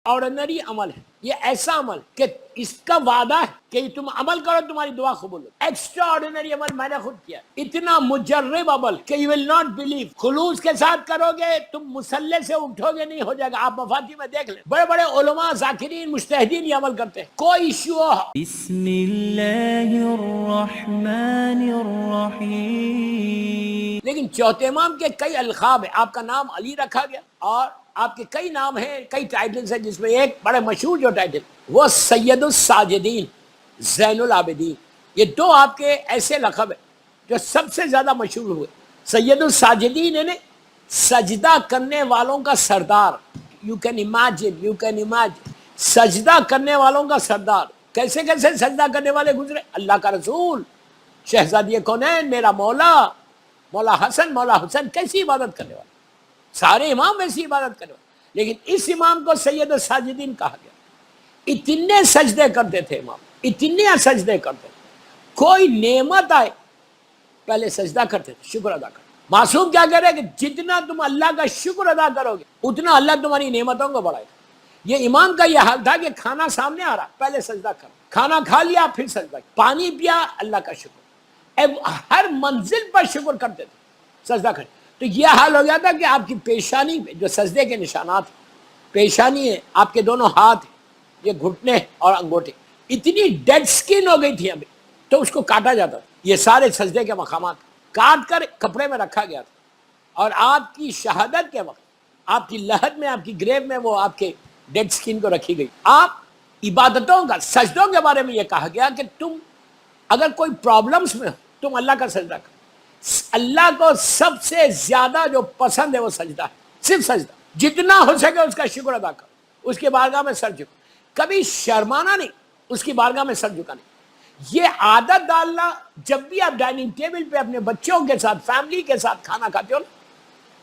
Ordinary عمل ہے، یہ ایسا عمل کہ اس کا وعدہ ہے کہ تم عمل کرو تمہاری دعا قبول ہو۔ ایکسٹرا آرڈنری عمل میں نے خود کیا، اتنا مجرب عمل کہ you will not believe، خلوص کے ساتھ کرو گے تم مسلح سے اٹھو گے نہیں ہو جائے گا۔ آپ مفاتی میں دیکھ لیں، بڑے بڑے علماء، ذاکرین، مجتہدین یہ عمل کرتے ہیں، کوئی ایشو ہو۔ بسم اللہ الرحمن الرحیم۔ لیکن چوتھے امام کے کئی القاب ہیں، آپ کا نام علی رکھا گیا اور آپ کے کئی نام ہیں، کئی ٹائٹلز ہیں، جس میں ایک بڑے مشہور جو ٹائٹل وہ سید الساجدین، زین العابدین، یہ دو آپ کے ایسے لقب ہیں جو سب سے زیادہ مشہور ہوئے۔ سید الساجدین یعنی سجدہ کرنے والوں کا سردار، یو کین امیجن سجدہ کرنے والوں کا سردار۔ کیسے کیسے سجدہ کرنے والے گزرے؟ اللہ کا رسول، شہزادی کونین، میرا مولا، مولا حسن، مولا حسین، کیسی عبادت کرنے والے، سارے امام ویسی عبادت کرنے والے، لیکن اس امام کو سید الساجدین کہا گیا۔ اتنے سجدے کرتے تھے امام، اتنے سجدے کرتے تھے، کوئی نعمت آئے پہلے سجدہ کرتے تھے، شکر ادا کرتے۔ معصوم کیا کہہ رہے کہ جتنا تم اللہ کا شکر ادا کرو گے اتنا اللہ تمہاری نعمتوں کو بڑھائے گا۔ یہ امام کا یہ حال تھا کہ کھانا سامنے آ رہا، پہلے سجدہ کرو، کھانا کھا لیا پھر سجدہ، پانی پیا، اللہ کا شکر، ہر منزل پر شکر کرتے تھے، سجدہ کرتے۔ تو یہ حال ہو گیا تھا کہ آپ کی پیشانی میں جو سجدے کے نشانات ہیں، پیشانی ہے، آپ کے دونوں ہاتھ ہیں، یہ گھٹنے اور انگوٹھے، اتنی ڈیڈ سکن ہو گئی تھی ابھی، تو اس کو کاٹا جاتا تھا۔ یہ سارے سجدے کے مقامات کاٹ کر کپڑے میں رکھا گیا تھا، اور آپ کی شہادت کے وقت آپ کی لحد میں، آپ کی گریو میں وہ آپ کے ڈیڈ سکن کو رکھی گئی۔ آپ عبادتوں کا، سجدوں کے بارے میں یہ کہا گیا کہ تم اگر کوئی پرابلمز میں ہو تم اللہ کا سجدہ کرو۔ اللہ کو سب سے زیادہ جو پسند ہے وہ سجدہ ہے، صرف سجدہ، جتنا ہو سکے اس کا شکر ادا کرو، اس کی بارگاہ میں سر جھکو، کبھی شرمانا نہیں، اس کی بارگاہ میں سر جھکانا نہیں۔ یہ عادت ڈالنا، جب بھی آپ ڈائننگ ٹیبل پہ اپنے بچوں کے ساتھ، فیملی کے ساتھ کھانا کھاتے ہو نا،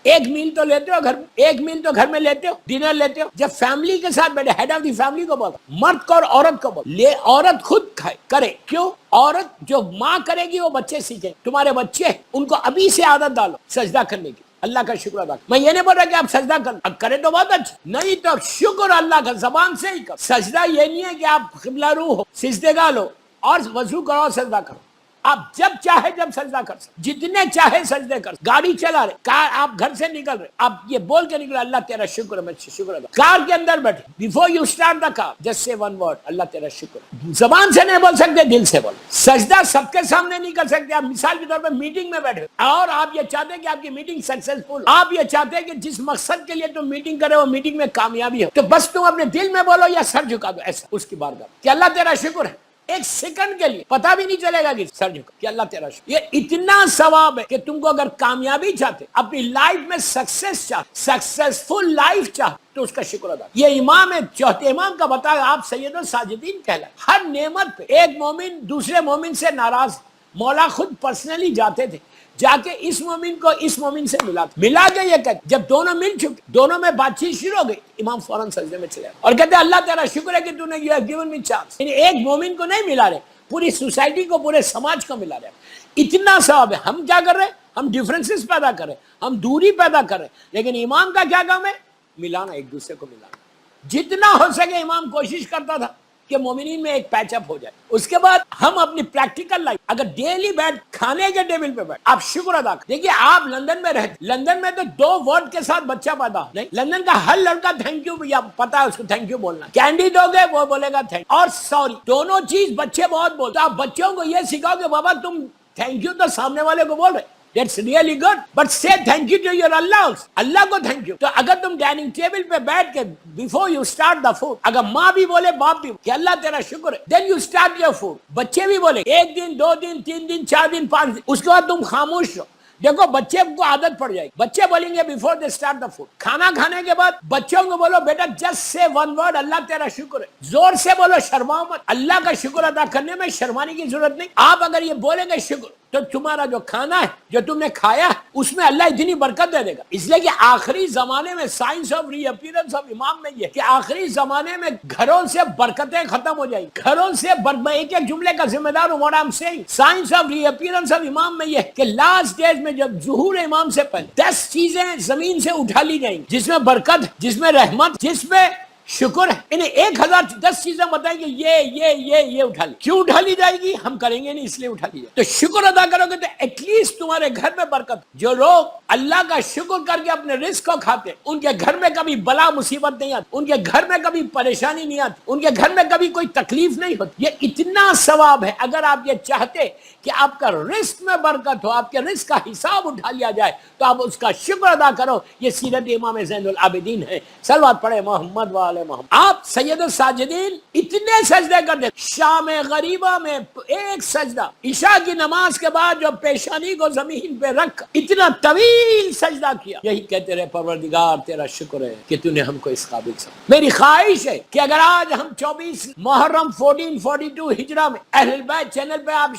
ایک میل تو لیتے ہو گھر، ایک میل تو گھر میں لیتے ہو، ڈنر لیتے ہو، جب فیملی کے ساتھ بیٹھے، ہیڈ آف دی فیملی کو بولا، مرد کو اور عورت کو بولا، لے عورت خود کھائے کرے، کیوں؟ عورت جو ماں کرے گی وہ بچے سیکھیں، تمہارے بچے ان کو ابھی سے عادت ڈالو سجدہ کرنے کی، اللہ کا شکر ادا کرو۔ میں یہ نہیں بول رہا کہ آپ سجدہ کریں تو بہت اچھا، نہیں تو شکر اللہ کا زبان سے ہی کرو۔ سجدہ یہ نہیں ہے کہ آپ قبلہ رو ہو، سجدے گا لو اور وضو کرو سجدہ کرو، آپ جب چاہے جب سجدہ کر سکتے، جتنے چاہے سجدے کر سکتے۔ گاڑی چلا رہے، کار، آپ گھر سے نکل رہے، آپ یہ بول کے نکلے، اللہ تیرا شکر ہے، میں شکر ادا۔ کار کے اندر بیٹھے، before you start the car just say one word, اللہ تیرا شکر۔ زبان سے نہیں بول سکتے، دل سے بول۔ سجدہ سب کے سامنے نہیں کر سکتے۔ آپ مثال کے طور پہ میٹنگ میں بیٹھے اور آپ یہ چاہتے ہیں کہ آپ کی میٹنگ سکسیسفل، آپ یہ چاہتے ہیں کہ جس مقصد کے لیے تم میٹنگ کرے وہ میٹنگ میں کامیابی ہو، تو بس تم اپنے دل میں بولو یا سر جھکا دو، ایسا اس کی بارگاہ کہ اللہ تیرا شکر ہے۔ ایک سیکنڈ کے لیے پتہ بھی نہیں چلے گا کہ سر جھکا کہ اللہ تیرا شکر۔ یہ اتنا ثواب ہے کہ تم کو اگر کامیابی چاہتے، اپنی لائف میں سکسیس چاہتے، سکسیسفل لائف چاہتے، تو اس کا شکر ادا۔ یہ امام ہے، چوتھے امام کا بتایا، آپ سید الساجدین کہلائے۔ ہر نعمت پہ ایک مومن دوسرے مومن سے ناراض، مولا خود پرسنلی جاتے تھے، جا کے اس مومن کو اس مومن سے ملا کے یہ کہتے، جب دونوں مل چکے، دونوں میں بات چیت شروع ہو گئی، امام فوراً سجدے میں چلے اور کہتے اللہ تیرا شکر ہے کہ تو نے you have given me chance. یعنی ایک مومن کو نہیں ملا رہے، پوری سوسائٹی کو، پورے سماج کو ملا رہے۔ اتنا ثواب ہے۔ ہم کیا کر رہے ہیں؟ ہم ڈیفرنسز پیدا کر رہے ہیں، ہم دوری پیدا کر رہے ہیں، لیکن امام کا کیا کام ہے؟ ملانا، ایک دوسرے کو ملانا۔ جتنا ہو سکے امام کوشش کرتا تھا کہ مومنین میں ایک پیچ اپ ہو جائے۔ اس کے بعد ہم اپنی پریکٹیکل لائف، اگر ڈیلی بیٹھ کھانے کے ٹیبل پہ بیٹھ آپ شکر ادا کریں۔ دیکھیے آپ لندن میں رہتے، لندن میں تو 2 ورڈ کے ساتھ بچہ پیدا ہو نہیں، لندن کا ہر لڑکا تھینک یو، یا پتا ہے اس کو تھینک یو بولنا، کینڈی دو گے وہ بولے گا تھینک، اور سوری، دونوں چیز بچے بہت بولتے۔ آپ بچوں کو یہ سکھاؤ کہ بابا تم تھینک یو تو سامنے والے کو بول رہے، That's really good. But say thank you to your Allah also. اللہ کو thank you. تو اگر تم ڈائننگ ٹیبل پہ بیٹھ کے before you start the food، اگر ماں بھی بولے، باپ بھی کہ اللہ تیرا شکر ہے، then you start your food، بچے بھی بولے، 1 دن 2 دن 3 دن 4 دن 5 دن، اس کے بعد تم خاموش رہو۔ دیکھو بچے کو عادت پڑ جائے گی، بچے بولیں گے before they start the food, کھانا کھانے کے بعد بچوں کو بولو بیٹا جسٹ سے 1 ورڈ، اللہ تیرا شکر ہے، زور سے بولو، شرماؤ مت۔ اللہ کا شکر ادا کرنے میں شرمانے کی ضرورت نہیں۔ آپ اگر یہ بولیں گے شکر، تو تمہارا جو کھانا ہے، جو تم نے کھایا ہے، اس میں اللہ اتنی برکت دے دے گا۔ اس لیے کہ آخری زمانے میں science of reappearance of امام میں یہ کہ آخری زمانے میں گھروں سے برکتیں ختم ہو جائیں، گھروں سے میں ایک ایک جملے کا ذمہ دار ہوں، what I'm saying، science of reappearance of امام میں یہ کہ لاسٹ ڈیز میں جب ظہور امام سے پہلے 10 چیزیں زمین سے اٹھا لی جائیں، جس میں برکت، جس میں رحمت، جس میں شکر ہے. انہیں 1010 چیزیں بتائیں کہ یہ اٹھا لی. کیوں اٹھا لی جائے گی؟ ہم کریں گے نہیں اس لیے اٹھا لی جائے. تو شکر ادا کرو گے تو ایٹ لیسٹ تمہارے گھر میں برکت. جو لوگ اللہ کا شکر کر کے اپنے رزق کو کھاتے ان کے گھر میں کبھی بلا مصیبت نہیں آتی, ان کے گھر میں کبھی پریشانی نہیں آتی, ان کے گھر میں کبھی کوئی تکلیف نہیں ہوتی. یہ اتنا ثواب ہے. اگر آپ یہ چاہتے کہ آپ کا رزق میں برکت ہو, آپ کے رزق کا حساب اٹھا لیا جائے, تو آپ اس کا شکر ادا کرو. یہ سیرت امام زین العابدین ہے. صلوات پڑھے محمد وآل محمد. آپ سید الساجدین اتنے سجدے کرتے. شام غریبہ میں ایک سجدہ, عشاء کی نماز کے بعد جو پیشانی کو زمین پہ رکھ اتنا طویل سجدہ کیا. یہی کہتے رہے پروردگار تیرا شکر ہے کہ تو نے ہم کو اس قابل سمجھا. میری خواہش ہے کہ اگر آج ہم 24 محرم 1442 ہجرہ میں اہل بیت چینل پہ آپ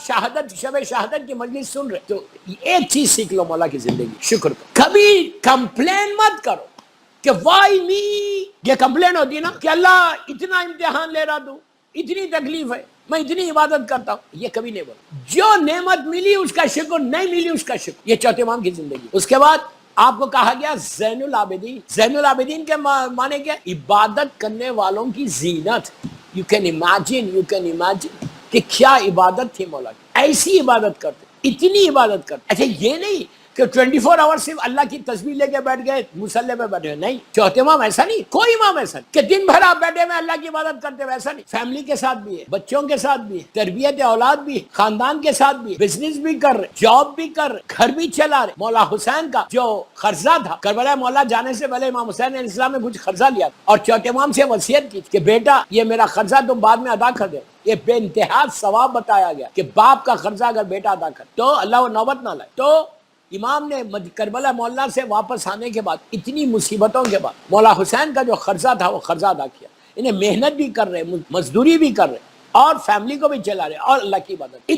شب شہادت کی مجلس سن رہے تو ایک چیز سیکھ لو مولا کی زندگی, شکر کرو. کبھی کمپلین مت کرو کہ وائی می. یہ کمپلین ہوتی ہے نا کہ اللہ اتنا امتحان لے رہا, تو اتنی تکلیف ہے, میں اتنی عبادت کرتا ہوں. یہ کبھی نہیں بولا. جو نعمت ملی اس کا شکر, نہیں ملی اس کا شکر. یہ چوتھے امام کی زندگی. اس کے بعد آپ کو کہا گیا زین العابدین. زین العابدین کے معنی کیا؟ عبادت کرنے والوں کی زینت. یو کین امیجن کہ کیا عبادت تھی مولا کی. ایسی عبادت کرتے, اتنی عبادت کرتے. اچھا یہ نہیں کہ 24 آور صرف اللہ کی تسبیح لے کے بیٹھ گئے مصلی پہ بیٹھے. نہیں, چوتھے امام ایسا نہیں, کوئی امام ایسا نہیں کہ دن بھر آپ بیٹھے ہوئے اللہ کی عبادت کرتے ہوئے. ایسا نہیں. فیملی کے ساتھ بھی ہے, بچوں کے ساتھ بھی ہے, تربیت اولاد بھی ہے, خاندان کے ساتھ بھی, بزنس بھی کر رہے, جاب بھی کر رہے, گھر بھی چلا رہے. مولا حسین کا جو قرضہ تھا, کربلا مولا جانے سے پہلے امام حسین علیہ السلام نے کچھ قرضہ لیا اور چوتھے امام سے وصیت کی کہ بیٹا یہ میرا قرضہ تم بعد میں ادا کر دے. یہ بے انتہا ثواب بتایا گیا کہ باپ کا قرضہ اگر بیٹا ادا کر تو اللہ وہ نوبت نہ لائے. تو امام نے کربلا مولا سے واپس آنے کے بعد اتنی مصیبتوں کے بعد مولا حسین کا جو قرضہ تھا وہ قرضہ ادا کیا. انہیں محنت بھی کر رہے, مزدوری بھی کر رہے اور فیملی کو بھی چلا رہے اور اللہ کی عبادت.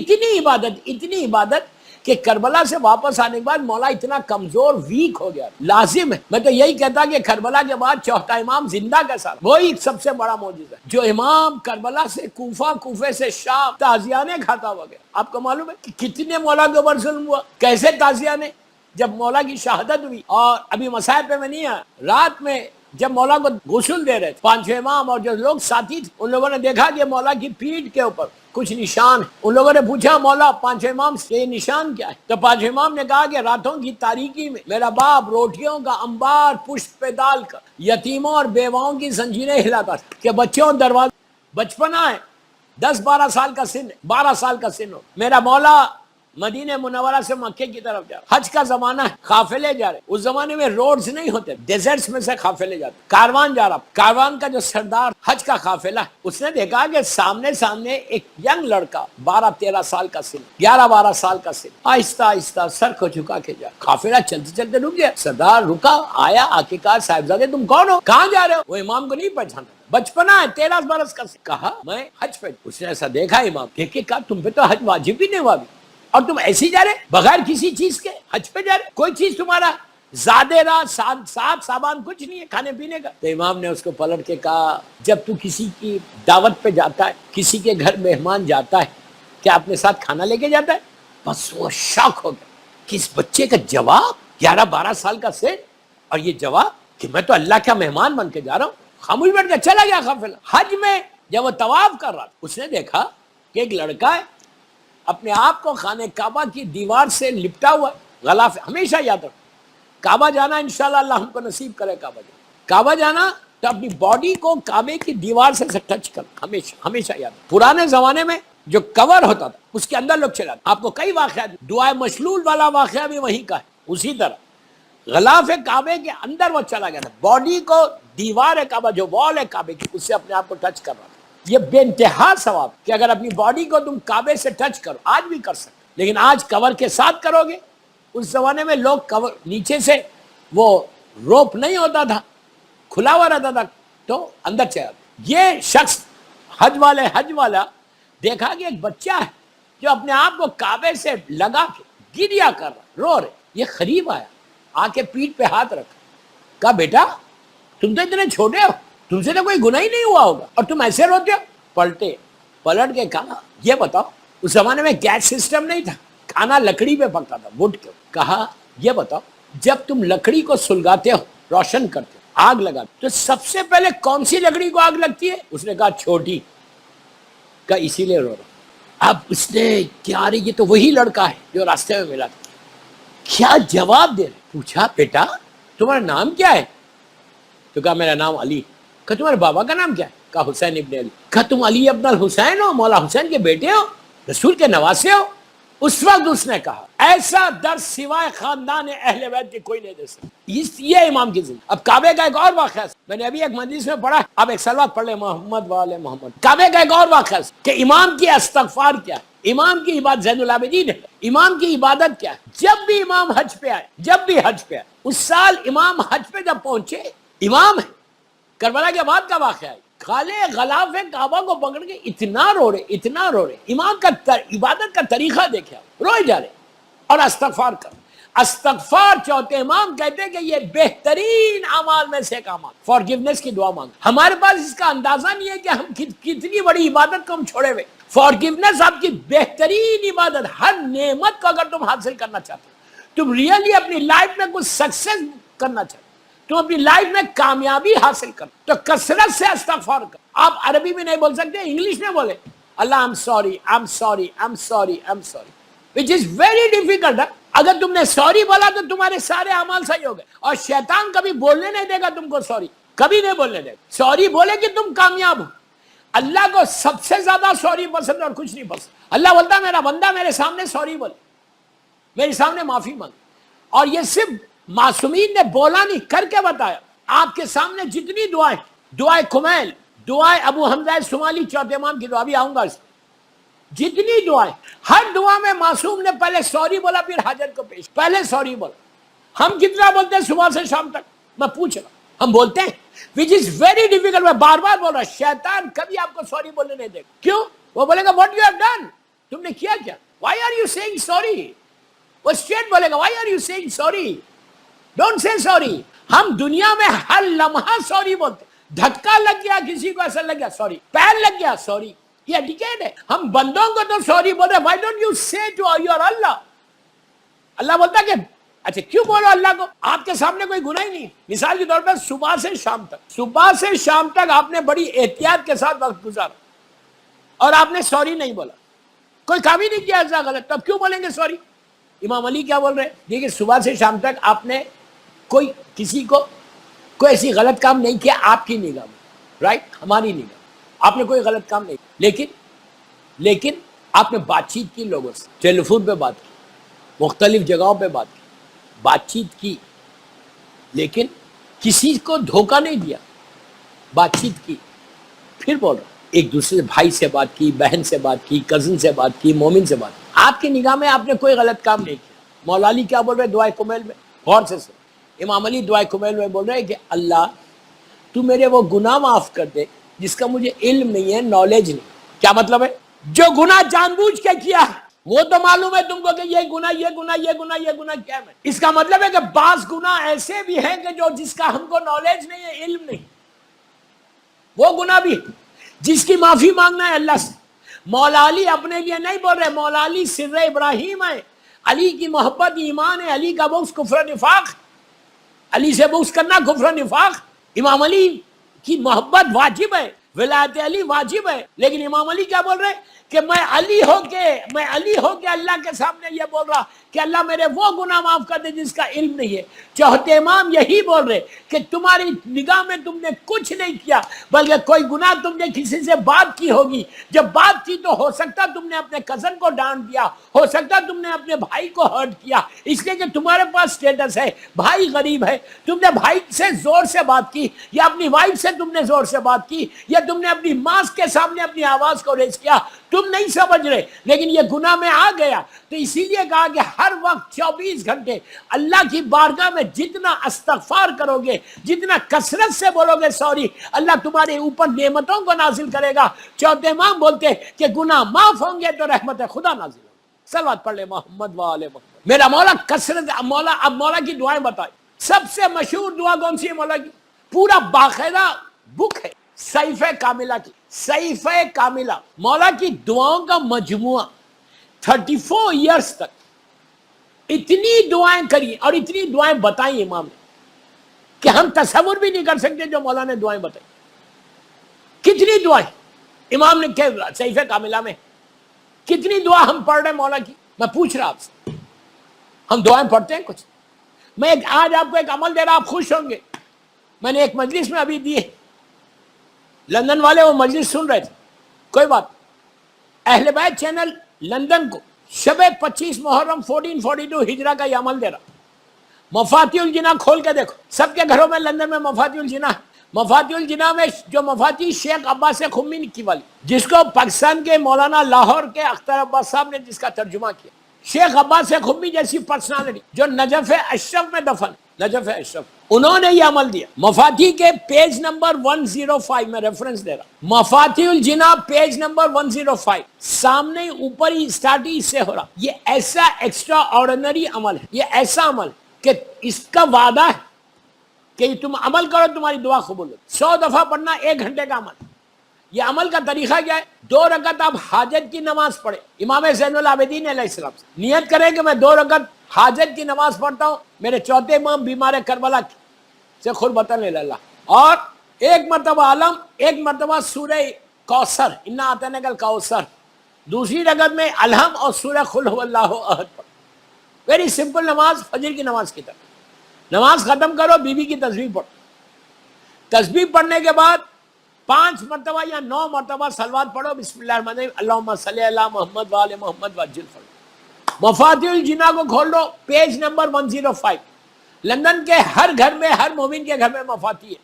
اتنی عبادت کہ کربلا سے واپس آنے کے بعد مولا اتنا کمزور ویک ہو گیا. لازم ہے, میں تو یہی کہتا کہ کربلا کے بعد چوتھا امام زندہ کا ساتھ, وہی سب سے بڑا معجزہ ہے. جو امام کربلا سے کوفہ, کوفے سے شام تعزیانے کھاتا ہوا گیا. آپ کو معلوم ہے کہ کتنے مولا کے اوپر ظلم ہوا, کیسے تعزیانے. جب مولا کی شہادت ہوئی اور ابھی مسائب پہ میں نہیں آیا, رات میں جب مولا کو غسل دے رہے تھے 5 امام اور جو لوگ ساتھی تھے, ان لوگوں نے دیکھا کہ مولا کی پیٹھ کے اوپر کچھ نشان ہے. ان لوگوں نے پوچھا مولا 5 امام سے یہ نشان کیا ہے؟ تو 5 امام نے کہا کہ راتوں کی تاریکی میں میرا باپ روٹیوں کا انبار پشت پہ ڈال کر یتیموں اور بیواؤں کی زنجیریں ہلاتا تھا کہ بچوں دروازے, بچپنا ہے, 10-12 سال کا سن ہے, 12 سال کا سن ہو. میرا مولا مدینہ منورہ سے مکے کی طرف جا رہا, حج کا زمانہ ہے, قافلے جا رہے. اس زمانے میں روڈز نہیں ہوتے, ڈیزرٹس میں سے قافلے جاتے. کاروان جا رہا, کاروان کا جو سردار حج کا قافلہ ہے, اس نے دیکھا کہ سامنے ایک ینگ لڑکا 12-13 سال کا سن, 11-12 سال کا سن, آہستہ آہستہ سر کو جھکا کے جا. قافلہ چلتے چلتے رک گیا. سردار رکا, آیا, آ کے کہا صاحبزادے تم کون ہو, کہاں جا رہے ہو؟ وہ امام کو نہیں پہچانا, بچپنا ہے, 13 برس کا. کہا میں حج پہ. اس نے ایسا دیکھا امام, دیکھ کے کہا تم پہ تو حج واجب ہی نہیں ہوا ابھی, اور تم ایسی جا رہے بغیر کسی چیز کے حج پہ جا رہے, کوئی چیز تمہارا زیادہ صاحب سامان کچھ نہیں ہے کھانے پینے کا. تو امام نے اس کو پلٹ کے کہا جب تو کسی کی دعوت پہ جاتا ہے, کسی کے گھر مہمان جاتا ہے, کیا اپنے ساتھ کھانا لے کے جاتا ہے؟ بس وہ شاک ہو گیا کہ اس بچے کا جواب 11-12 سال کا سے, اور یہ جواب کہ میں تو اللہ کا مہمان بن کے جا رہا ہوں. خاموش بیٹھ کے چلا گیا قافلہ. حج میں جب وہ طواف کر رہا اس نے دیکھا کہ ایک لڑکا ہے اپنے آپ کو خانہ کعبہ کی دیوار سے لپٹا ہوا ہے, غلاف. ہمیشہ یاد رکھو, کعبہ جانا انشاءاللہ اللہ ہم کو نصیب کرے. کعبہ جانا تو اپنی باڈی کو کعبے کی دیوار سے ٹچ کر, ہمیشہ یاد رکھو. پرانے زمانے میں جو کور ہوتا تھا اس کے اندر لوگ چلاتے. آپ کو کئی واقعات, دعائے مشلول والا واقعہ بھی وہیں کا ہے. اسی طرح غلاف کعبے کے اندر وہ چلا گیا تھا, باڈی کو دیوار ہے کعبہ, جو وال ہے کعبے کی, اس سے اپنے آپ کو ٹچ کر رہا تھا. یہ بے انتہا ثواب کہ اگر اپنی باڈی کو تم کعبے سے ٹچ کرو, آج بھی کر سکتے, لیکن آج کور کے ساتھ کرو گے. اس زمانے میں لوگ کور نیچے سے وہ روپ نہیں ہوتا تھا, کھلا ہوا رہتا تھا, تو اندر چلا. یہ شخص حج والا دیکھا کہ ایک بچہ ہے جو اپنے آپ کو کعبے سے لگا کے گریا کر رہا, رو رہے. یہ قریب آیا, آ کے پیٹھ پہ ہاتھ رکھا, کہا بیٹا تم تو اتنے چھوٹے ہو, تم سے تو کوئی گناہ ہی نہیں ہوا ہوگا اور تم ایسے روتے ہو. پلٹ کے کہا یہ بتاؤ, اس زمانے میں گیس سسٹم نہیں تھا, کھانا لکڑی پہ پکتا تھا, وڈ کے. کہا یہ بتاؤ جب تم لکڑی کو سلگاتے ہو, روشن کرتے ہو, آگ لگا. تو سب سے پہلے کون سی لکڑی کو آگ لگتی ہے؟ اس نے کہا چھوٹی. کہا اسی لیے رو رہا. اب اس نے کیا رہی، یہ تو وہی لڑکا ہے جو راستے میں ملا تھا. کیا جواب دے رہے؟ پوچھا بیٹا تمہارا نام کیا ہے؟ تو کہا میرا نام علی. کہا تمہارے بابا کا نام کیا ہے؟ کہا حسین ابن علی. کہا تم علی ابن الحسین ہو، مولا حسین کے بیٹے ہو، رسول کے نواسے ہو؟ اس وقت اس نے کہا ایسا درس سوائے خاندان اہل بیت کے کوئی نہیں دے سکتا. یہ امام کی زندگی. اب کعبے کا ایک اور واقعہ ہے، میں نے ابھی ایک مجلس میں پڑھا. اب ایک صلوات پڑھ لیں محمد والے محمد. کعبے کا ایک اور واقعہ ہے کہ امام کی استغفار کیا ہے، امام کی عبادت. زین العابدین ہے، امام کی عبادت کیا ہے. جب بھی امام حج پہ آئے، جب بھی حج پہ آئے، اس سال امام حج پہ جب پہنچے، امام ہے، کربلا کے بعد کا واقعہ ہے، کالے غلاف کعبہ کو پکڑ کے اتنا رو رہے، اتنا رو رہے. امام کا عبادت کا طریقہ دیکھا، روئے جا رہے اور استغفار کر. استغفار چوتھے امام کہتے ہیں کہ یہ بہترین اعمال میں سے ایک عمل، فارگیونیس کی دعا مانگ. ہمارے پاس اس کا اندازہ نہیں ہے کہ ہم کتنی بڑی عبادت کو ہم چھوڑے ہوئے. فارگیونیس آپ کی بہترین عبادت. ہر نعمت کو اگر تم حاصل کرنا چاہتے ہو، تم ریئلی اپنی لائف میں کچھ سکسیس کرنا چاہتے ہو، تم اپنی لائف میں کامیابی حاصل کر، تو کثرت سے استغفار کر. آپ عربی میں نہیں بول سکتے، انگلش میں بولے اللہ I'm sorry, I'm sorry, I'm sorry, I'm sorry, which is very difficult. اگر تم نے سوری بولا تو تمہارے سارے اعمال صحیح ہو گئے. اور شیطان کبھی بولنے نہیں دے گا تم کو سوری، کبھی نہیں بولنے دے گا. سوری بولے کہ تم کامیاب ہو. اللہ کو سب سے زیادہ سوری پسند اور کچھ نہیں پسند. اللہ بولتا میرا بندہ میرے سامنے سوری بولے، میرے سامنے معافی مانگے. اور یہ صرف معصومین نے بولا نہیں، کر کے بتایا. آپ کے سامنے جتنی دعائیں، دعائے کمیل، دعائے ابو حمزہ صومالی چوتھے امام کی دعا بھی آؤں گا اس میں، جتنی دعائیں، ہر دعا میں معصوم نے پہلے سوری بولا، پھر حاجت کو پیش، پہلے سوری بولا. ہم کتنا بولتے ہیں صبح سے شام تک؟ میں پوچھ رہا، ہم بولتے ہیں which is very difficult. میں بار بار بول رہا، شیطان کبھی آپ کو سوری بولنے نہیں دے گا. کیوں؟ وہ بولے گا what you have done، تم نے کیا کیا، why are you saying sorry. وہ اسٹریٹ بولے گا why are you saying sorry, don't say sorry. ہم دنیا میں ہر لمحہ سوری بولتے. دھکا لگ گیا کسی کو، ایسا لگ گیا سوری، پیر لگ گیا سوری، یہ ایٹیکیٹ ہے. ہم بندوں کو تو سوری بولتے، why don't you say to your اللہ. اللہ بولتا کہ اچھا کیوں بولو اللہ کو، آپ کے سامنے کوئی گناہ ہی نہیں. مثال کے طور پر صبح سے شام تک، صبح سے شام تک آپ نے بڑی احتیاط کے ساتھ وقت گزارا اور آپ نے سوری نہیں بولا، کوئی کام ہی نہیں کیا ایسا غلط، تب کیوں بولیں گے سوری. امام علی کیا بول رہے ہیں، دیکھیے صبح سے شام تک آپ نے کوئی کسی کو کوئی ایسی غلط کام نہیں کیا آپ کی نگاہ میں، رائٹ، ہماری نگاہ آپ نے کوئی غلط کام نہیں کیا، لیکن آپ نے بات چیت کی، لوگوں سے ٹیلی فون پہ بات کی، مختلف جگہوں پہ بات چیت کی، لیکن کسی کو دھوکہ نہیں دیا، بات چیت کی. پھر بول رہا ایک دوسرے بھائی سے بات کی، بہن سے بات کی، کزن سے بات کی، مومن سے بات کی. آپ کی نگاہ میں آپ نے کوئی غلط کام نہیں کیا. مولا علی کیا بول رہے دعائے کمیل میں، غور سے سن. امام علی دعائے کمیل میں بول رہے ہیں کہ اللہ تو میرے وہ گناہ معاف کر دے جس کا مجھے علم نہیں ہے، نالج نہیں. کیا مطلب ہے؟ جو گناہ جان بوجھ کے کیا ہے وہ تو معلوم ہے تم کو کہ یہ گناہ کیا ہے. اس کا مطلب ہے کہ بعض گناہ ایسے بھی ہیں کہ جو جس کا ہم کو نالج نہیں ہے، علم نہیں، وہ گناہ بھی جس کی معافی مانگنا ہے اللہ سے. مولا علی اپنے لیے نہیں بول رہے، مولا علی سر ابراہیم ہے. علی کی محبت ایمان ہے، علی کا بغض کفر نفاق، علی سے بغض کرنا کفر نفاق. امام علی کی محبت واجب ہے، ولایت علی واجب ہے، لیکن امام علی کیا بول رہے ہیں کہ میں علی ہو کے اللہ کے سامنے یہ بول رہا کہ اللہ میرے وہ گناہ معاف کر دے جس کا علم نہیں ہے. چوتھے امام یہی بول رہے کہ تمہاری نگاہ میں تم نے کچھ نہیں کیا، بلکہ کوئی گناہ تم نے کسی سے بات کی ہوگی. جب بات کی تو ہو سکتا تم نے اپنے کزن کو ڈانٹ دیا، ہو سکتا تم نے اپنے بھائی کو ہرٹ کیا، اس لیے کہ تمہارے پاس سٹیٹس ہے، بھائی غریب ہے، تم نے بھائی سے زور سے بات کی، یا اپنی وائف سے تم نے زور سے بات کی، یا تم نے اپنی ماں کے سامنے اپنی آواز کو ریز کیا. تم نہیں سمجھ رہے، لیکن یہ گناہ میں آ گیا. تو اسی لیے کہا کہ ہر وقت 24 گھنٹے اللہ کی بارگاہ میں جتنا استغفار کرو گے، جتنا کثرت سے بولو گے سوری، اللہ تمہارے اوپر نعمتوں کو نازل کرے گا. چوتھے امام بولتے کہ گناہ معاف ہوں گے تو رحمت خدا نازل ہوگی. صلوات پڑھ لے محمد وآل محمد. میرا مولا کثرت، اب مولا کی دعائیں بتائیں. سب سے مشہور دعا کون سی ہے مولا کی؟ پورا باقاعدہ بک ہے صحیفہ کاملہ کی، صحیفہ کاملہ مولا کی دعاؤں کا مجموعہ. 34 ایئرس تک اتنی دعائیں کری اور اتنی دعائیں بتائیں امام نے. کہ ہم تصور بھی نہیں کر سکتے جو مولا نے دعائیں بتائی. کتنی دعائیں امام نے کہ صحیفہ کاملہ میں کتنی دعا ہم پڑھ رہے ہیں مولا کی. میں پوچھ رہا آپ سے, ہم دعائیں پڑھتے ہیں کچھ؟ میں آج آپ کو ایک عمل دے رہا, آپ خوش ہوں گے. میں نے ایک مجلس میں ابھی دی ہے, لندن والے وہ مجلس سن رہے تھے, کوئی بات. اہل بیت چینل لندن کو شب 25 محرم 1442 ہجرہ کا یہ عمل دے رہا. مفاتیح الجنا کھول کے دیکھو, سب کے گھروں میں لندن میں مفاتیح الجنا ہے. مفاتیح الجنا میں جو مفاتیح شیخ عباس خمی کی والی, جس کو پاکستان کے مولانا لاہور کے اختر عباس صاحب نے جس کا ترجمہ کیا. شیخ عباس خمی جیسی پرسنالٹی جو نجف اشرف میں دفن, نجف اشرف, انہوں نے یہ عمل دیا. مفاتیح کے پیج نمبر 105 میں ریفرنس دے رہا, مفاتیح الجنا پیج نمبر 105, سامنے اوپر ہی اسٹارٹ ہی اس سے ہو رہا. یہ ایسا ایکسٹرا آرڈنری عمل ہے, یہ ایسا عمل کہ اس کا وعدہ ہے کہ تم عمل کرو تمہاری دعا قبول ہو. 100 دفعہ پڑھنا 1 گھنٹے کا عمل. یہ عمل کا طریقہ کیا ہے؟ 2 رکعت آپ حاجت کی نماز پڑھیں امام زین العابدین علیہ السلام سے. نیت کریں کہ میں 2 رکعت حاجت کی نماز پڑھتا ہوں, میرے چوتھے امام بیمار کربلا سے خربتن اللہ, اور 1 مرتبہ عالم, 1 مرتبہ سورہ کوثر انا اعطیناک الکوثر, دوسری رکعت میں الحم اور سورہ قل هو اللہ احد پڑھ. ویری سمپل نماز, فجر کی نماز کی طرح. نماز ختم کرو, بیوی کی تسبیح پڑھو. تسبیح پڑھنے کے بعد 5 مرتبہ یا 9 مرتبہ صلوات پڑھو, بسم اللہ الرحمن الرحیم, اللہم صلی علی محمد وآل محمد وعجل فرج. مفاتیح الجنا کو کھول لو, پیج نمبر 105. لندن کے ہر گھر میں, ہر مومن کے گھر میں مفاتیح ہے.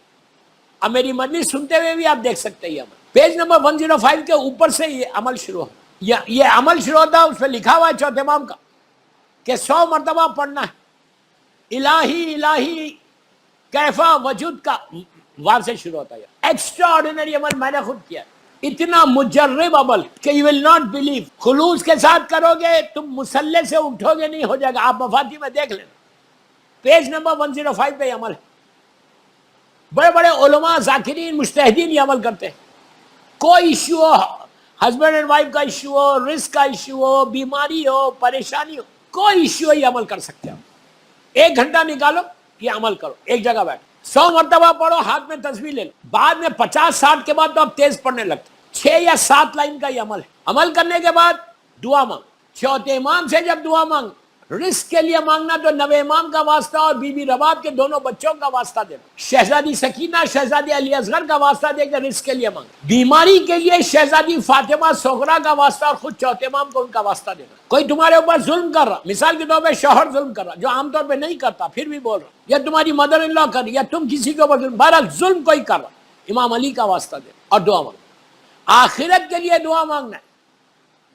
اب میری مجلس سنتے ہوئے بھی آپ دیکھ سکتے ہیں یہ عمل. پیج نمبر 105 کے اوپر سے یہ عمل شروع ہو. یہ عمل شروع ہوتا ہے, اس پہ لکھا ہوا ہے چوتھے امام کا کہ 100 مرتبہ پڑھنا ہے. الہی الہی کیفا وجود کا وار سے شروع ہوتا ہے. ایکسٹرا آرڈینری عمل میں نے خود کیا, اتنا مجرب عمل کہ یو ول ناٹ بلیو. خلوص کے ساتھ کرو گے تم مسلح سے اٹھو گے نہیں ہو جائے گا. آپ مفاتیح میں دیکھ لینا, پیج نمبر 105 پہ یہ عمل ہے. بڑے بڑے علماء, ذاکرین, مجتہدین یہ عمل کرتے ہیں. کوئی issue who, husband and wife کا ایشو ہو, رزق کا ایشو ہو, بیماری ہو, پریشانی ہو, کوئی ایشو ہو, یہ عمل کر سکتے ہیں. 1 گھنٹہ نکالو, یہ عمل کرو, ایک جگہ بیٹھو, 100 مرتبہ پڑھو, ہاتھ میں تسبیح لے لو. بعد میں 50-60 کے بعد تو آپ تیز پڑھنے لگتے. 6 یا 7 لائن کا یہ عمل ہے. عمل کرنے کے بعد دعا مانگ. چوتھے امام سے جب دعا مانگ, رزق کے لیے مانگنا تو نوے امام کا واسطہ اور بی بی رباب کے دونوں بچوں کا واسطہ دینا. شہزادی سکینہ, شہزادی علی اصغر کا واسطہ دے کے رزق کے لیے مانگ. بیماری کے لیے شہزادی فاطمہ صغرا کا واسطہ اور خود چوتھے امام کو ان کا واسطہ دینا. کوئی تمہارے اوپر ظلم کر رہا, مثال کے طور پہ شوہر ظلم کر رہا, جو عام طور پہ نہیں کرتا پھر بھی بول رہا, یا تمہاری مدر ان لا کر, یا تم کسی کے اوپر ظلم, بہرحال ظلم کوئی کر رہا, امام علی کا واسطہ دینا اور دعا مانگ. آخرت کے لیے دعا مانگنا ہے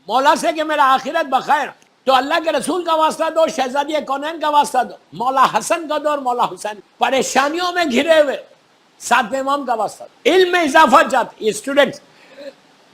مولا سے کہ میرا آخرت بخیر, تو اللہ کے رسول کا واسطہ دو, شہزادی کونین کا واسطہ دو, مولا حسن کا دو اور مولا حسین. پریشانیوں میں گھرے ہوئے 7ویں امام کا واسطہ دو. علم میں اضافہ چاہتے یہ اسٹوڈنٹس,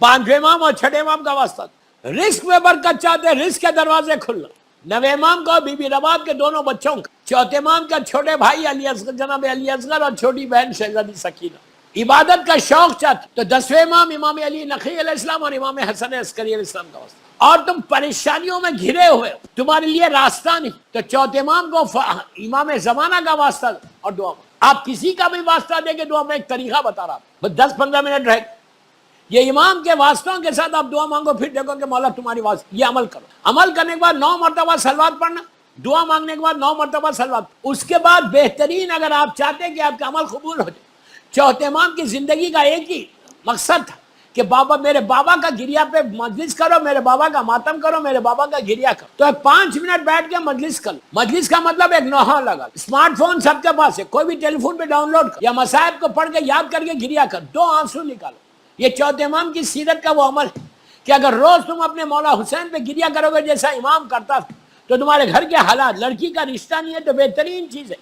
5ویں امام اور 6 امام کا واسطہ دو. رزق میں برکت چاہتے, رزق کے دروازے کھلنا, 9 امام کا, بی بی رباب کے دونوں بچوں کا, 4 امام کا چھوٹے بھائی علی اصغر, جناب علی اصغر, اور چھوٹی بہن شہزادی سکینہ. عبادت کا شوق چاہتے تو 10ویں امام امام علی نقی علیہ السلام اور امام حسن عسکری علیہ السلام کا واسطہ. اور تم پریشانیوں میں گھرے ہوئے, تمہارے لیے راستہ نہیں, تو 4 امام کو امام زمانہ کا واسطہ اور دعا. آپ کسی کا بھی واسطہ دے کے دعا, میں ایک طریقہ بتا رہا ہوں, بس 10-15 منٹ رہے. یہ امام کے واسطوں کے ساتھ آپ دعا مانگو, پھر دیکھو کہ مولا تمہاری واسطہ. یہ عمل کرو. عمل کرنے کے بعد 9 مرتبہ صلوات پڑھنا, دعا مانگنے کے بعد 9 مرتبہ صلوات. اس کے بعد بہترین, اگر آپ چاہتے ہیں کہ آپ کا عمل قبول ہو جائے, 4 امام کی زندگی کا ایک ہی مقصد تھا کہ بابا, میرے بابا کا گریا پہ مجلس کرو, میرے بابا کا ماتم کرو, میرے بابا کا گریا کرو. تو 5 منٹ بیٹھ کے مجلس کرو. مجلس کا مطلب ایک نوحہ لگا. اسمارٹ فون سب کے پاس ہے, کوئی بھی ٹیلی فون پہ ڈاؤن لوڈ کر, یا مصائب کو پڑھ کے یاد کر کے گریا کر, 2 آنسو نکالو. یہ 4 امام کی سیرت کا وہ عمل ہے کہ اگر روز تم اپنے مولا حسین پہ گریا کرو گے جیسا امام کرتا تھا, تو تمہارے گھر کے حالات, لڑکی کا رشتہ نہیں ہے تو بہترین چیز ہے.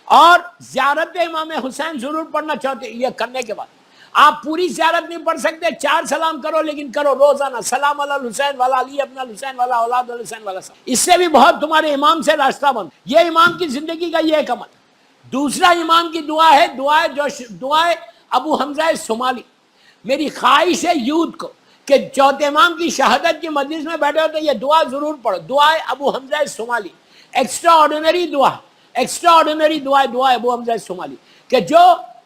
اور زیارت امام حسین ضرور پڑھنا چاہتے. یہ کرنے کے بعد آپ پوری زیارت نہیں پڑھ سکتے, 4 سلام کرو, لیکن کرو روزانہ, سلام علی الحسین والا علی ابن الحسین والا اولاد الحسین والا. اس سے بھی بہت تمہارے امام سے راستہ بند. یہ امام کی زندگی کا یہ ایک عمل. دوسرا امام کی دعا ہے, دعائے ابو حمزہ صومالی. میری خواہش ہے یوتھ کو کہ 4 امام کی شہادت کی مجلس میں بیٹھے ہو تو یہ دعا ضرور پڑھو. دعائے ابو حمزہ صومالی ایکسٹرا آرڈینری دعا, ایکسٹرا آرڈینری دعا ابو حمزہ صومالی. کہ جو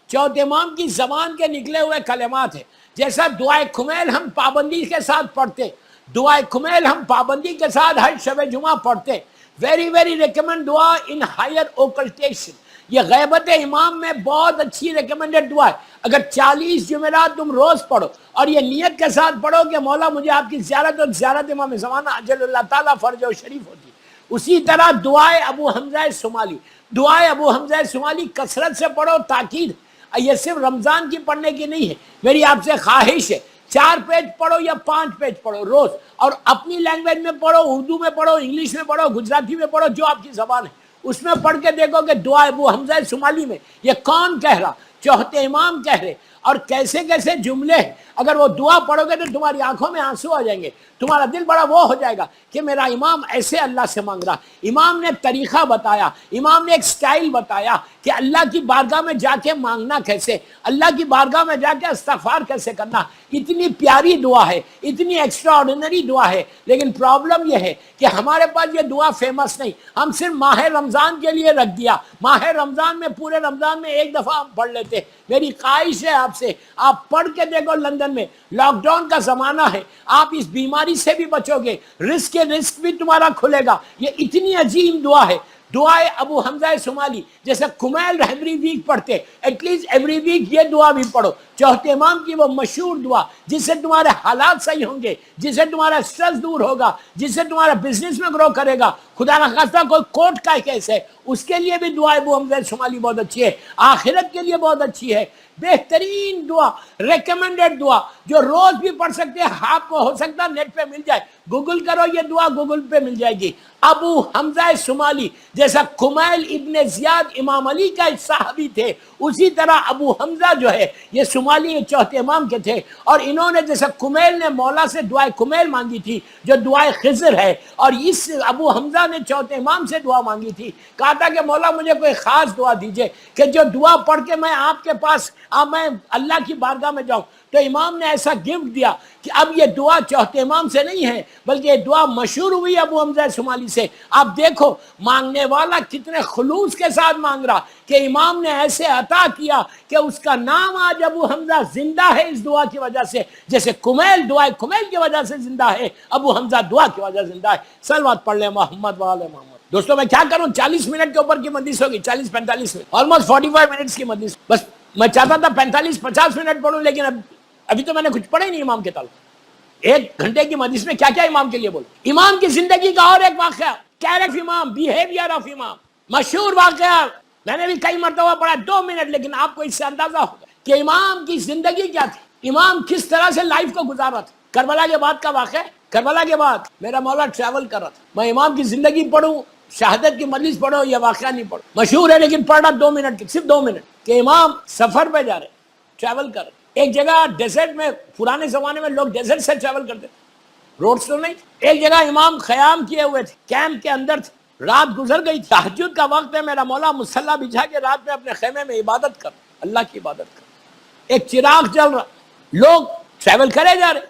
چوتھے امام کی زبان کے نکلے ہوئے کلمات ہیں، جیسا دعائے کمیل ہم پابندی کے ساتھ پڑھتے، دعائے کمیل ہم پابندی کے ساتھ ہر شب جمعہ پڑھتے، ویری ویری ریکمینڈ دعا ان ہائر اوکلٹیشن، یہ غیبت امام میں بہت اچھی ریکمینڈڈ دعا ہے۔ اگر 40 جمعرات تم روز پڑھو اور یہ نیت کے ساتھ پڑھو کہ مولا مجھے آپ کی زیارت اور زیارت امام زمانہ اجل اللہ تعالیٰ فرج و شریف ہوتی۔ اسی طرح دعائے ابو حمزہ صومالی، دعائے ابو حمزہ صومالی کثرت سے پڑھو، تاکید یہ صرف رمضان کی پڑھنے کی نہیں ہے، میری آپ سے خواہش ہے 4 پیج پڑھو یا 5 پیج پڑھو روز، اور اپنی لینگویج میں پڑھو، اردو میں پڑھو، انگلش میں پڑھو، گجراتی میں پڑھو، جو آپ کی زبان ہے اس میں پڑھ کے دیکھو کہ دعا ابو حمزہ صومالی میں یہ کون کہہ رہا، چوتھے امام کہہ رہے، اور کیسے کیسے جملے ہیں۔ اگر وہ دعا پڑھو گے تو تمہاری آنکھوں میں آنسو آ جائیں گے، تمہارا دل بڑا وہ ہو جائے گا کہ میرا امام ایسے اللہ سے مانگ رہا۔ امام نے طریقہ بتایا، امام نے ایک سٹائل بتایا کہ اللہ کی بارگاہ میں جا کے مانگنا کیسے، اللہ کی بارگاہ میں جا کے استغفار کیسے کرنا۔ اتنی پیاری دعا ہے، اتنی ایکسٹرا آرڈینری دعا ہے، لیکن پرابلم یہ ہے کہ ہمارے پاس یہ دعا فیمس نہیں، ہم صرف ماہ رمضان کے لیے رکھ دیا، ماہ رمضان میں پورے رمضان میں ایک دفعہ ہم پڑھ لیتے۔ میری خواہش ہے آپ سے، آپ پڑھ کے دیکھو، لندن میں لاک ڈاؤن کا زمانہ ہے، آپ اس بیماری سے بھی بچو گے، رزق بھی تمہارا کھلے گا۔ یہ اتنی عظیم دعا ہے، دعائے ابو حمزہ صومالی، جیسے کمیل ایوری ویک پڑھتے، ایٹ لیسٹ ایوری ویک یہ دعا بھی پڑھو، چوتھے امام کی وہ مشہور دعا جس سے تمہارے حالات صحیح ہوں گے، جس سے تمہارا سٹریس دور ہوگا، جس سے تمہارا بزنس میں گرو کرے گا، خدا نخواستہ کوئی کورٹ کا کیس ہے اس کے لیے بھی دعا ابو حمزہ صومالی بہت اچھی ہے، آخرت کے لیے بہت اچھی ہے، بہترین دعا، ریکمینڈڈ دعا جو روز بھی پڑھ سکتے ہیں۔ آپ کو ہو سکتا ہے نیٹ پہ مل جائے، گوگل کرو، یہ دعا گوگل پہ مل جائے گی۔ ابو حمزہ صومالی جیسا کمیل ابن زیاد امام علی کا ایک صحابی تھے، اسی طرح ابو حمزہ جو ہے یہ صومالی چوتھے امام کے تھے، اور انہوں نے جیسا کمیل نے مولا سے دعائے کمیل مانگی تھی جو دعائے خضر ہے، اور اس ابو حمزہ نے چوتھے امام سے دعا مانگی تھی، کہا تھا کہ مولا مجھے کوئی خاص دعا دیجئے کہ جو دعا پڑھ کے میں آپ کے پاس میں اللہ کی بارگاہ میں جاؤں۔ تو امام نے ایسا گفٹ دیا کہ اب یہ دعا چوتھے امام سے نہیں ہے بلکہ یہ دعا مشہور ہوئی ابو حمزہ صومالی سے۔ آپ دیکھو مانگنے والا کتنے خلوص کے ساتھ مانگ رہا کہ امام نے ایسے عطا کیا کہ اس کا نام آج ابو حمزہ زندہ ہے اس دعا کی وجہ سے، جیسے کمیل دعائے کمیل کی وجہ سے زندہ ہے، ابو حمزہ دعا کی وجہ سے زندہ ہے۔ صلوات پڑھ لیں محمد وآل محمد۔ دوستوں میں کیا کروں، 40 منٹ کے اوپر کی مجلس ہوگی، 40-45 منٹ، آلموسٹ 45 منٹس کی مجلس، بس میں چاہتا تھا 45-50 منٹ پڑھوں، لیکن ابھی تو میں نے کچھ پڑھا ہی نہیں امام کے تعلق۔ 1 گھنٹے کی مجلس میں کیا کیا امام کے لیے بولوں۔ امام کی زندگی کا اور ایک واقعہ، کیریکٹر آف امام، بیہیویئر آف امام، مشہور واقعہ میں نے بھی کئی مرتبہ پڑھا، 2 منٹ، لیکن آپ کو اس سے اندازہ ہوگا کہ امام کی زندگی کیا تھی، امام کس طرح سے لائف کو گزارا تھا۔ کربلا کے بعد کا واقعہ، کربلا کے بعد میرا مولا ٹریول کر رہا تھا، میں امام کی زندگی پڑھوں، شہادت کی مجلس پڑھو، یہ واقعہ نہیں پڑھو، مشہور ہے لیکن پڑھ رہا 2 منٹ کی، صرف 2 منٹ، کہ امام سفر پہ جا رہے، ٹریول کر رہے، ایک جگہ ڈیزرٹ میں، پرانے زمانے میں لوگ ڈیزرٹ سے ٹریول کرتے تھے، روڈز تو نہیں، ایک جگہ امام خیام کیے ہوئے تھے، کیمپ کے اندر تھے، رات گزر گئی، تہجد کا وقت ہے، میرا مولا مصلی بچھا کے رات میں اپنے خیمے میں عبادت کر، اللہ کی عبادت کر، ایک چراغ جل رہا، لوگ ٹریول کرے جا رہے،